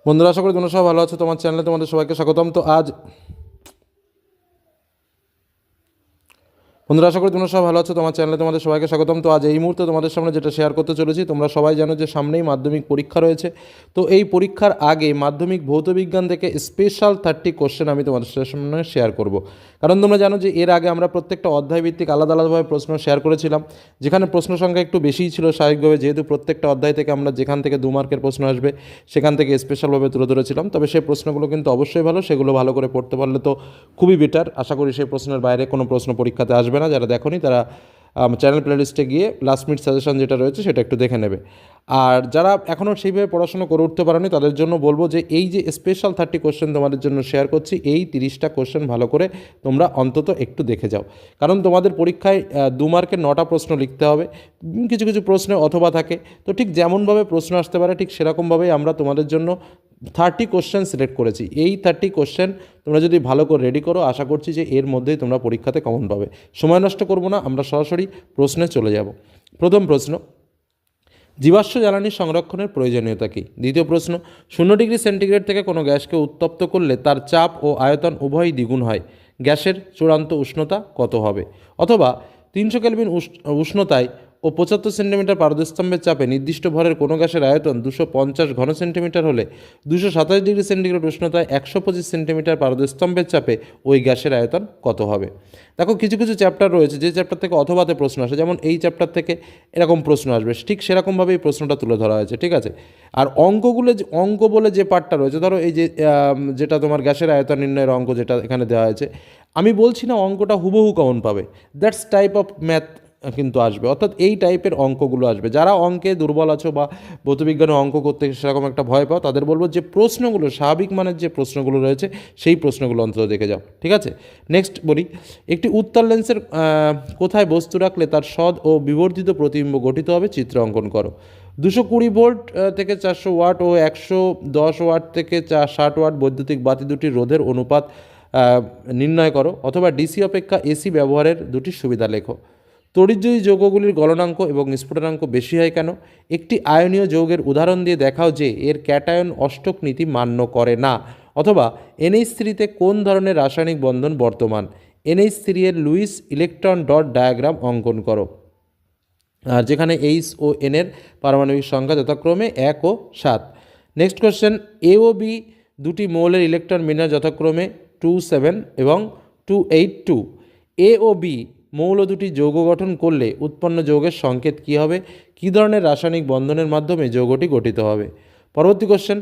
বন্ধুরা, আশা করি তোমরা সবাই ভালো আছো। তোমার চ্যানেলে তোমাদের সবাইকে স্বাগতম। বন্ধুরা, আশা করি তোমরা সবাই ভালো আছো। তোমার চ্যানেলে তোমাদের সবাইকে স্বাগতম। তো আজ এই মুহূর্তে তোমাদের সামনে যেটা শেয়ার করতে চলেছি, তোমরা সবাই জানো যে সামনেই মাধ্যমিক পরীক্ষা রয়েছে। তো এই পরীক্ষার আগে মাধ্যমিক ভৌতবিজ্ঞান থেকে স্পেশাল 30 কোশ্চেন আমি তোমাদের সামনে শেয়ার করব। কারণ তোমরা জানো যে এর আগে আমরা প্রত্যেকটা অধ্যায়ভিত্তিক আলাদা আলাদাভাবে প্রশ্ন শেয়ার করেছিলাম, যেখানে প্রশ্ন সংখ্যা একটু বেশিই ছিল স্বাভাবিকভাবে, যেহেতু প্রত্যেকটা অধ্যায় থেকে আমরা যেখান থেকে 2 মার্কের প্রশ্ন আসবে সেখান থেকে স্পেশালভাবে তুলে ধরেছিলাম। তবে সেই প্রশ্নগুলো কিন্তু অবশ্যই ভালো, সেগুলো ভালো করে পড়তে পারলে তো খুবই বেটার। আশা করি সেই প্রশ্নের বাইরে কোনো প্রশ্ন পরীক্ষাতে আসবে না। যারা দেখোনি তারা চ্যানেল প্লেলিস্টে গিয়ে লাস্ট মিনিট সাজেশন যেটা রয়েছে সেটা একটু দেখে নেবে। আর যারা এখনও সেইভাবে পড়াশোনা করে উঠতে পারেনি তাদের জন্য বলবো যে এই যে স্পেশাল 30 কোশ্চেন তোমাদের জন্য শেয়ার করছি, এই 30টা কোশ্চেন ভালো করে তোমরা অন্তত একটু দেখে যাও। কারণ তোমাদের পরীক্ষায় 2 মার্কের 9টা প্রশ্ন লিখতে হবে। কিছু কিছু প্রশ্নে অথবা থাকে, তো ঠিক যেমনভাবে প্রশ্ন আসতে পারে ঠিক সেরকমভাবেই আমরা তোমাদের জন্য 30 কোশ্চেন সিলেক্ট করেছি। এই 30 কোশ্চেন তোমরা যদি ভালো করে রেডি করো, আশা করছি যে এর মধ্যেই তোমরা পরীক্ষাতে কমন পাবে। সময় নষ্ট করবো না, আমরা সরাসরি প্রশ্নে চলে যাব। প্রথম প্রশ্ন, জীবাশ্ম জ্বালানি সংরক্ষণের প্রয়োজনীয়তা কী? দ্বিতীয় প্রশ্ন, 0 ডিগ্রি সেন্টিগ্রেড থেকে কোনো গ্যাসকে উত্তপ্ত করলে তার চাপ ও আয়তন উভয়ই দ্বিগুণ হয়। গ্যাসের চূড়ান্ত উষ্ণতা কত হবে? অথবা 300 কেলভিন উষ্ণতায় ও 75 সেন্টিমিটার পারদস্তম্ভের চাপে নির্দিষ্ট ভরের কোনো গ্যাসের আয়তন 250 ঘন সেন্টিমিটার হলে 227 ডিগ্রি সেন্টিগ্রেড উষ্ণতায় 125 সেন্টিমিটার পারদস্তম্ভের চাপে ওই গ্যাসের আয়তন কত হবে? দেখো, কিছু কিছু চ্যাপ্টার রয়েছে যে চ্যাপ্টার থেকে অথবাতে প্রশ্ন আসে, যেমন এই চ্যাপ্টার থেকে এরকম প্রশ্ন আসবে, ঠিক সেরকমভাবেই প্রশ্নটা তুলে ধরা হয়েছে, ঠিক আছে। আর অঙ্ক বলে যে পার্টটা রয়েছে, ধরো এই যে যেটা তোমার গ্যাসের আয়তন নির্ণয়ের অঙ্ক যেটা এখানে দেওয়া হয়েছে, আমি বলছি না অঙ্কটা হুবহু কমন পাবে, দ্যাটস টাইপ অফ ম্যাথ কিন্তু আসবে, অর্থাৎ এই টাইপের অঙ্কগুলো আসবে। যারা অঙ্কে দুর্বল আছো বা ভৌতবিজ্ঞানে অঙ্ক করতে সেরকম একটা ভয় পাও, তাদের বলবো যে প্রশ্নগুলো স্বাভাবিক মানের যে প্রশ্নগুলো রয়েছে সেই প্রশ্নগুলো অন্তত দেখে যাও, ঠিক আছে। নেক্সট বলি, একটি উত্তল লেন্সের কোথায় বস্তু রাখলে তার সদ ও বিবর্ধিত প্রতিবিম্ব গঠিত হবে? চিত্র অঙ্কন করো। 220 ভোল্ট থেকে 400 ওয়াট ও 110 ওয়াট থেকে 60 ওয়াট বৈদ্যুতিক বাতি দুটির রোধের অনুপাত নির্ণয় করো। অথবা ডিসি অপেক্ষা এসি ব্যবহারের দুটি সুবিধা লেখো। তড়িৎজয়ী যৌগগুলির গলনাঙ্ক এবং স্ফুটনাঙ্ক বেশি হয় কেন? একটি আয়নীয় যৌগের উদাহরণ দিয়ে দেখাও যে এর ক্যাটায়ন অষ্টক নীতি মান্য করে না। অথবা NH3-তে কোন ধরনের রাসায়নিক বন্ধন বর্তমান? NH3 এর লুইস ইলেকট্রন ডট ডায়াগ্রাম অঙ্কন করো। আর যেখানে H ও N এর পারমাণবিক সংখ্যা যথাক্রমে 1 ও 7। নেক্সট কোশ্চেন, A ও B দুটি মৌলের ইলেকট্রন বিন্যাস যথাক্রমে 27 এবং 282। A ও B মৌল দুটি যৌগ গঠন করলে উৎপন্ন যৌগের সংকেত কী হবে? কী ধরনের রাসায়নিক বন্ধনের মাধ্যমে যৌগটি গঠিত হবে? পরবর্তী কোশ্চেন,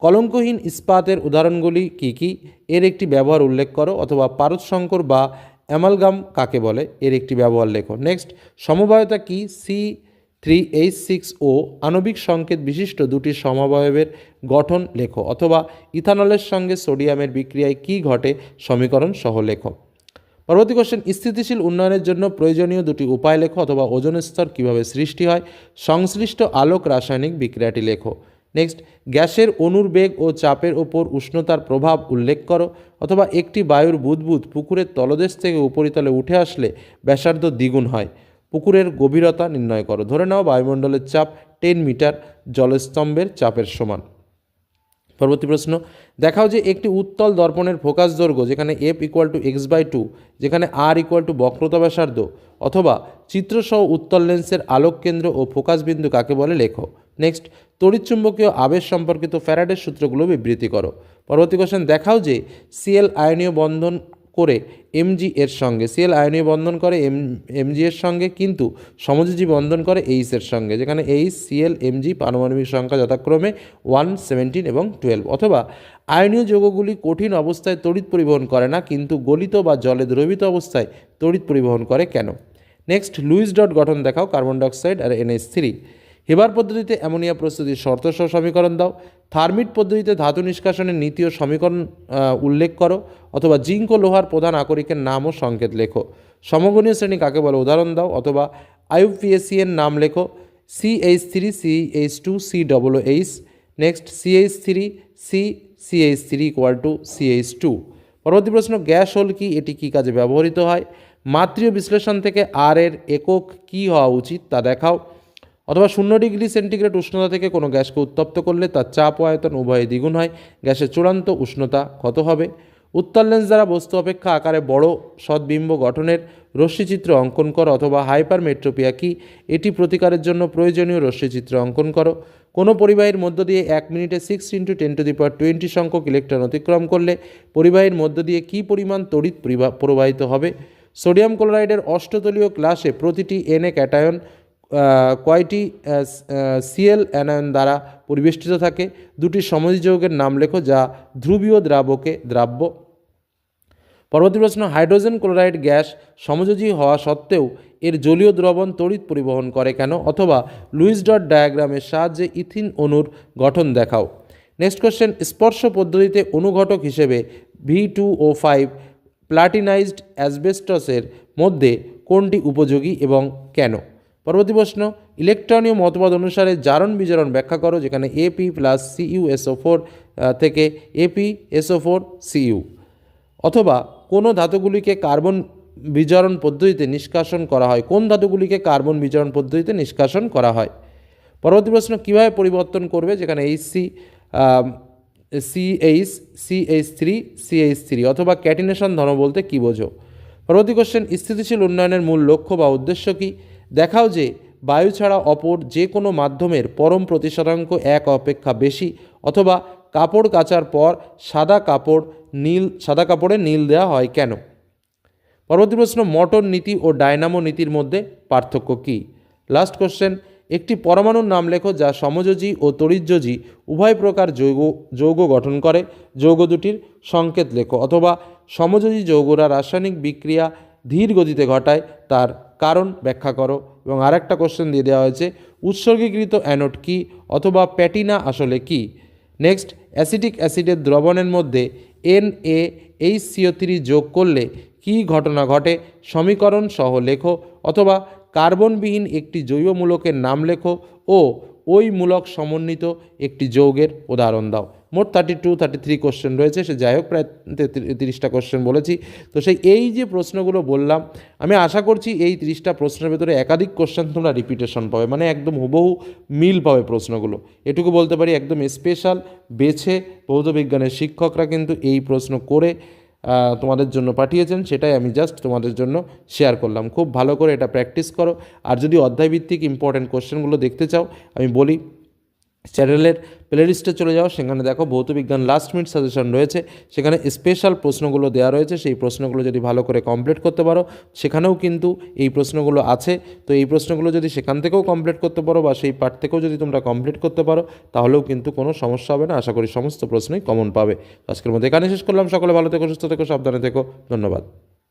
কলঙ্কহীন ইস্পাতের উদাহরণগুলি কী কী? এর একটি ব্যবহার উল্লেখ করো। অথবা পারদসংকর বা অ্যামালগাম কাকে বলে? এর একটি ব্যবহার লেখো। নেক্সট, সমবায়তা কি? C3H6O আণবিক সংকেত বিশিষ্ট দুটি সমবায়বের গঠন লেখো। অথবা ইথানলের সঙ্গে সোডিয়ামের বিক্রিয়ায় কী ঘটে? সমীকরণ সহ লেখো। পরবর্তী কোশ্চেন, স্থিতিশীল উন্নয়নের জন্য প্রয়োজনীয় দুটি উপায় লেখো। অথবা ওজোন স্তর কীভাবে সৃষ্টি হয়? সংশ্লিষ্ট আলোক রাসায়নিক বিক্রিয়াটি লেখো। নেক্সট, গ্যাসের অণুর বেগ ও চাপের ওপর উষ্ণতার প্রভাব উল্লেখ করো। অথবা একটি বায়ুর বুদবুদ পুকুরের তলদেশ থেকে উপরিতলে উঠে আসলে ব্যাসার্ধ দ্বিগুণ হয়। পুকুরের গভীরতা নির্ণয় করো। ধরে নাও বায়ুমণ্ডলের চাপ 10 মিটার জলস্তম্ভের চাপের সমান। পরবর্তী প্রশ্ন, দেখাও যে একটি উত্তল দর্পণের ফোকাস দৈর্ঘ্য যেখানে F=x/2, যেখানে R= বক্রতা ব্যাসার্ধ, অথবা চিত্রসহ উত্তল লেন্সের আলোক কেন্দ্র ও ফোকাস বিন্দু কাকে বলে? লেখো। নেক্সট, তড়িৎচুম্বকীয় আবেশ সম্পর্কিত ফ্যারাডের সূত্রগুলো বিবৃতি করো। পরবর্তী কোশ্চেন, দেখাও যে Cl আয়নীয় বন্ধন করে Mg এর সঙ্গে, Cl আয়নীয় বন্ধন করে Mg এর সঙ্গে, কিন্তু সমযোজী বন্ধন করে H এর সঙ্গে, যেখানে HCl Mg পারমাণবিক সংখ্যা যথাক্রমে 1, 17 এবং 12। অথবা আয়নীয় যৌগগুলি কঠিন অবস্থায় তড়িৎ পরিবহন করে না, কিন্তু গলিত বা জলে দ্রবীত অবস্থায় তড়িৎ পরিবহন করে কেন? নেক্সট, লুইস ডট গঠন দেখাও কার্বন ডাইঅক্সাইড আর NH3। হেবার পদ্ধতিতে অ্যামোনিয়া প্রস্তুতির শর্তসহ সমীকরণ দাও। থার্মিট পদ্ধতিতে ধাতু নিষ্কাশনের নীতি ও সমীকরণ উল্লেখ করো। অথবা জিঙ্ক ও লোহার প্রধান আকরিকের নাম ও সংকেত লেখো। সমগণীয় শ্রেণী কাকে বলে? উদাহরণ দাও। অথবা IUPAC এর নাম লেখো। CH3 CH2 COOH। Next, CH3 CH3 CH2। পরবর্তী প্রশ্ন, গ্যাস হোল কি? এটি কী কাজে ব্যবহৃত হয়? মাত্রীয় বিশ্লেষণ থেকে আর এর একক কী হওয়া উচিত তা দেখাও। অথবা 0 ডিগ্রি সেন্টিগ্রেড উষ্ণতা থেকে কোনো গ্যাসকে উত্তপ্ত করলে তার চাপ ও আয়তন উভয়ই দ্বিগুণ হয়, গ্যাসের চূড়ান্ত উষ্ণতা কত হবে? উত্তর লেন্স দ্বারা বস্তু অপেক্ষা আকারে বড় সদ্বিম্ব গঠনের রশ্মিচিত্র অঙ্কন করো, অথবা হাইপারমেট্রোপিয়া কি, এটি প্রতিকারের জন্য প্রয়োজনীয় রশ্মিচিত্র অঙ্কন করো। কোনো পরিবাহীর মধ্য দিয়ে 1 মিনিটে 6 × 10⁻20 সংখ্যক ইলেকট্রন অতিক্রম করলে পরিবাহীর মধ্য দিয়ে কী পরিমাণ তড়িৎ প্রবাহিত হবে? সোডিয়াম ক্লোরাইডের অষ্টতলীয় ক্লাসে প্রতিটি Na ক্যাটায়ন কয়টি Cl অ্যানায়ন দ্বারা পরিবেষ্টিত থাকে? দুটি সমযোজী যৌগের নাম লেখো যা ধ্রুবীয় দ্রাবকে দ্রাব্য। পরবর্তী প্রশ্ন, হাইড্রোজেন ক্লোরাইড গ্যাস সমযোজী হওয়া সত্ত্বেও এর জলীয় দ্রবণ তড়িৎ পরিবহন করে কেন? অথবা লুইস ডট ডায়াগ্রামের সাহায্যে ইথিন অণুর গঠন দেখাও। নেক্সট কোশ্চেন, স্পর্শ পদ্ধতিতে অনুঘটক হিসেবে V2O5 প্লাটিনাইজড অ্যাসবেস্টসের মধ্যে কোনটি উপযোগী এবং কেন? পরবর্তী প্রশ্ন, ইলেকট্রনীয় মতবাদ অনুসারে জারণ বিজারণ ব্যাখ্যা করো, যেখানে AP + CuSO4 থেকে ApSO4Cu। অথবা কোনো ধাতুগুলিকে কার্বন বিজারণ পদ্ধতিতে নিষ্কাশন করা হয়? কোন ধাতুগুলিকে কার্বন বিজারণ পদ্ধতিতে নিষ্কাশন করা হয়? পরবর্তী প্রশ্ন, কীভাবে পরিবর্তন করবে, যেখানে CH3 অথবা ক্যাটিনেশন ধর্ম বলতে কী বোঝো? পরবর্তী কোশ্চেন, স্থিতিশীল উন্নয়নের মূল লক্ষ্য বা উদ্দেশ্য কী? দেখাও যে বায়ু ছাড়া অপর যে কোনো মাধ্যমের পরম প্রতিশতাঙ্ক 1 অপেক্ষা বেশি, অথবা কাপড় কাচার পর সাদা কাপড়ে নীল দেওয়া হয় কেন? পরবর্তী প্রশ্ন, মোটর নীতি ও ডায়নামো নীতির মধ্যে পার্থক্য কী? লাস্ট কোশ্চেন, একটি পরমাণুর নাম লেখো যা সমযোজী ও তড়িৎযোজী উভয় প্রকার যৌগ গঠন করে, যৌগ দুটির সংকেত লেখো। অথবা সমযোজী যৌগরা রাসায়নিক বিক্রিয়া ধীর গতিতে ঘটায়, তার কারণ ব্যাখ্যা করো। এবং আরেকটা কোশ্চেন দিয়ে দেওয়া হয়েছে, উৎসর্গীকৃত অ্যানোড কী, অথবা প্যাটিনা আসলে কী? নেক্সট, অ্যাসিটিক অ্যাসিডের দ্রবণের মধ্যে NaHCO3 যোগ করলে কী ঘটনা ঘটে? সমীকরণ সহ লেখো। অথবা কার্বনবিহীন একটি জৈব মূলকের নাম লেখো ও ওই মূলক সমন্বিত একটি যৌগের উদাহরণ দাও। মোট 33 কোশ্চেন রয়েছে, সে যাই হোক প্রায় 30টা কোশ্চেন বলেছি। তো এই যে প্রশ্নগুলো বললাম, আমি আশা করছি এই 30টা প্রশ্নের ভেতরে একাধিক কোশ্চেন তোমরা রিপিটেশন পাবে, মানে একদম হুবহু মিল পাবে প্রশ্নগুলো। এটুকু বলতে পারি, একদম স্পেশাল বেছে ভৌতবিজ্ঞানের শিক্ষকরা কিন্তু এই প্রশ্ন করে তোমাদের জন্য পাঠিয়েছেন, সেটাই আমি জাস্ট তোমাদের জন্য শেয়ার করলাম। খুব ভালো করে এটা প্র্যাকটিস করো। আর যদি অধ্যায়ভিত্তিক ইম্পর্টেন্ট কোশ্চেনগুলো দেখতে চাও, আমি বলি চ্যানেলের প্লেলিস্টে চলে যাও, সেখানে দেখো ভৌতবিজ্ঞান লাস্ট মিনিট সাজেশন রয়েছে, সেখানে স্পেশাল প্রশ্নগুলো দেওয়া রয়েছে। সেই প্রশ্নগুলো যদি ভালো করে কমপ্লিট করতে পারো, সেখানেও কিন্তু এই প্রশ্নগুলো আছে। তো এই প্রশ্নগুলো যদি সেখান থেকেও কমপ্লিট করতে পারো বা সেই পার্ট থেকেও যদি তোমরা কমপ্লিট করতে পারো, তাহলেও কিন্তু কোনো সমস্যা হবে না। আশা করি সমস্ত প্রশ্নই কমন পাবে। আজকের মধ্যে এখানে শেষ করলাম। সকলে ভালো থেকো, সুস্থ থেকো, সাবধানে থেকো। ধন্যবাদ।